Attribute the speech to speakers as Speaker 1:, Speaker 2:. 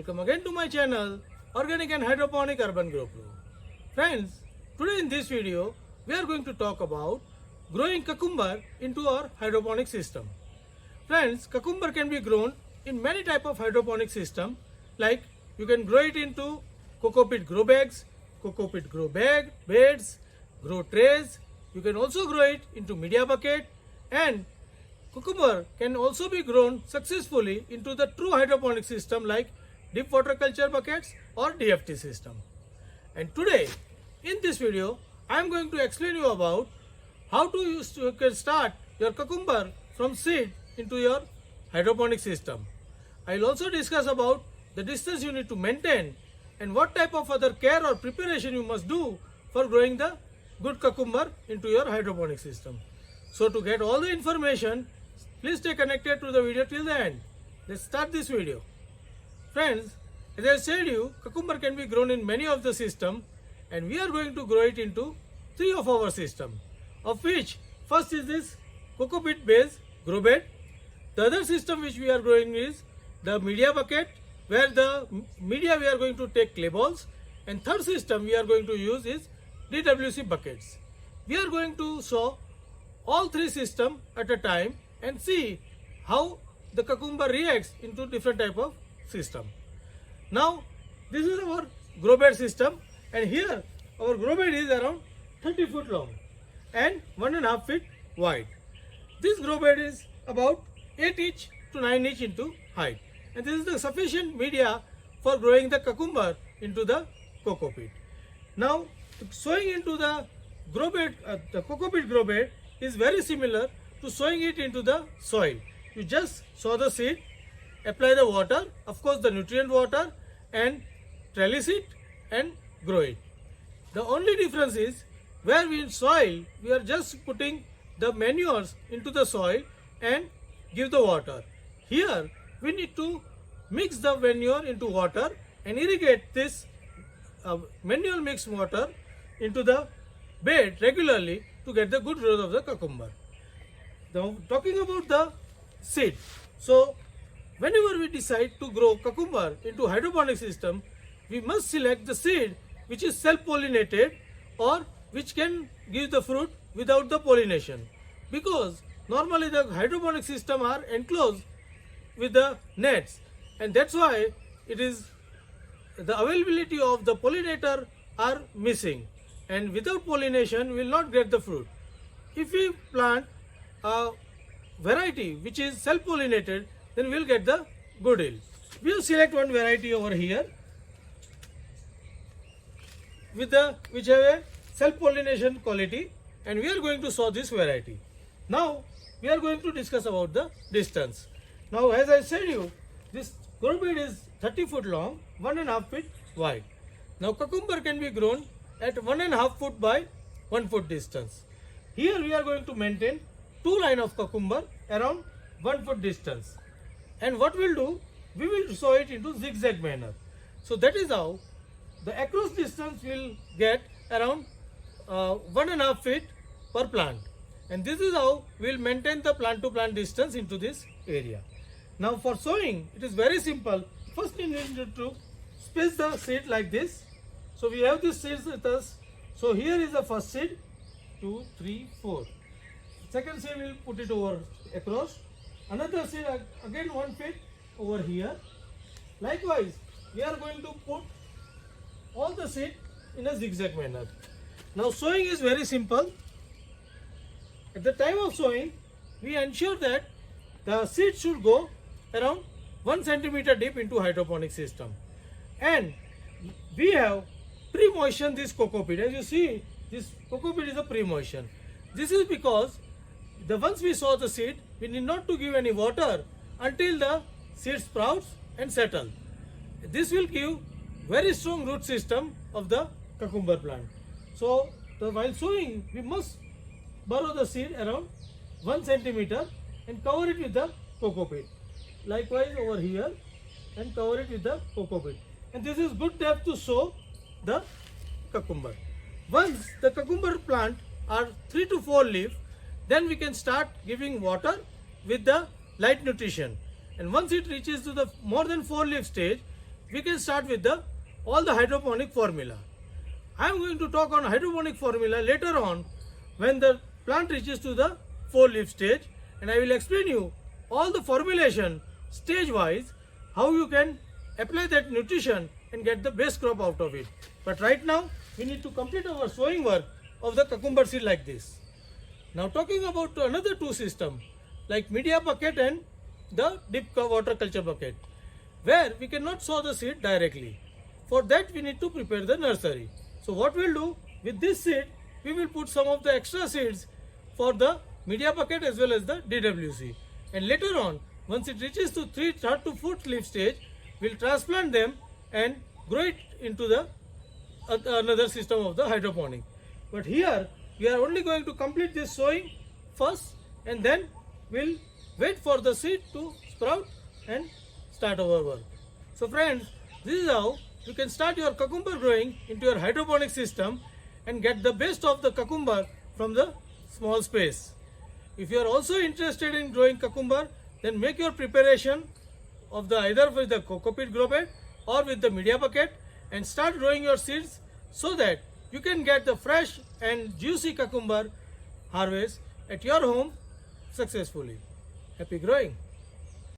Speaker 1: Welcome again to my channel Organic and Hydroponic Urban Grow Pro. Friends, today in this video we are going to talk about growing cucumber into our hydroponic system. Friends, cucumber can be grown in many type of hydroponic system, like you can grow it into Cocopeat grow bags, Cocopeat grow bag, beds, grow trays. You can also grow it into media bucket, and cucumber can also be grown successfully into the true hydroponic system like deep water culture buckets or DFT system. And today in this video I am going to explain you about how you can start your cucumber from seed into your hydroponic system. I will also discuss about the distance you need to maintain and what type of other care or preparation you must do for growing the good cucumber into your hydroponic system. So to get all the information, please stay connected to the video till the end. Let's start this video. Friends, as I said you, cucumber can be grown in many of the system, and we are going to grow it into three of our system, of which first is this Cocopeat base grow bed. The other system which we are growing is the media bucket, where the media we are going to take clay balls, and third system we are going to use is DWC buckets. We are going to sow all three systems at a time and see how the cucumber reacts into different type of system. Now this is our grow bed system, and here our grow bed is around 30 foot long and 1.5 feet wide. This grow bed is about 8 inch to 9 inch into height, and this is the sufficient media for growing the cucumber into the cocopeat. Now sowing into the grow bed, the cocopeat grow bed is very similar to sowing it into the soil. You just sow the seed, apply the water, of course the nutrient water, and trellis it and grow it. The only difference is where we in soil we are just putting the manures into the soil and give the water. Here we need to mix the manure into water and irrigate this manure mixed water into the bed regularly to get the good growth of the cucumber. Now talking about the seed. So whenever we decide to grow cucumber into hydroponic system, we must select the seed which is self-pollinated or which can give the fruit without the pollination, because normally the hydroponic system are enclosed with the nets, and that's why it is the availability of the pollinator are missing, and without pollination we will not get the fruit. If we plant a variety which is self-pollinated, then we will get the good yield. We will select one variety over here with which have a self-pollination quality, and we are going to sow this variety. Now we are going to discuss about the distance. Now as I said you, this grow bed is 30 foot long, 1.5 feet wide. Now cucumber can be grown at 1.5 foot by 1 foot distance. Here we are going to maintain two line of cucumber around 1 foot distance, and what we'll do, we will sow it into zigzag manner. So that is how the across distance will get around 1.5 feet per plant, and this is how we will maintain the plant to plant distance into this area. Now for sowing it is very simple. First we need to space the seed like this. So we have these seeds with us. So here is the first seed, 2, 3, 4. Second seed we will put it over across. Another seed again 1 feet over here. Likewise we are going to put all the seed in a zigzag manner. Now sowing is very simple. At the time of sowing we ensure that the seed should go around 1 centimeter deep into hydroponic system, and we have pre-moistened this cocopeat. As you see, this cocopeat is a pre-moisten. This is because once we sow the seed, we need not to give any water until the seed sprouts and settle. This will give very strong root system of the cucumber plant. So while sowing we must burrow the seed around 1 centimeter and cover it with the cocopeat. Likewise over here, and cover it with the cocopeat. And this is good depth to sow the cucumber. Once the cucumber plant are 3 to 4 leaf, then we can start giving water with the light nutrition. And once it reaches to the more than 4 leaf stage, we can start with all the hydroponic formula. I am going to talk on hydroponic formula later on when the plant reaches to the 4-leaf stage, and I will explain you all the formulation stage wise, how you can apply that nutrition and get the best crop out of it. But right now we need to complete our sowing work of the cucumber seed like this. Now talking about another two systems like media bucket and the deep water culture bucket, where we cannot sow the seed directly. For that we need to prepare the nursery. So what we'll do with this seed, we will put some of the extra seeds for the media bucket as well as the DWC, and later on once it reaches to 3rd to 4th leaf stage, we'll transplant them and grow it into the another system of the hydroponic. But here we are only going to complete this sowing first, and then we'll wait for the seed to sprout and start our work. So friends, this is how you can start your cucumber growing into your hydroponic system and get the best of the cucumber from the small space. If you are also interested in growing cucumber, then make your preparation of the either with the Cocopeat grow bed or with the media bucket and start growing your seeds so that you can get the fresh and juicy cucumber harvest at your home successfully. Happy growing!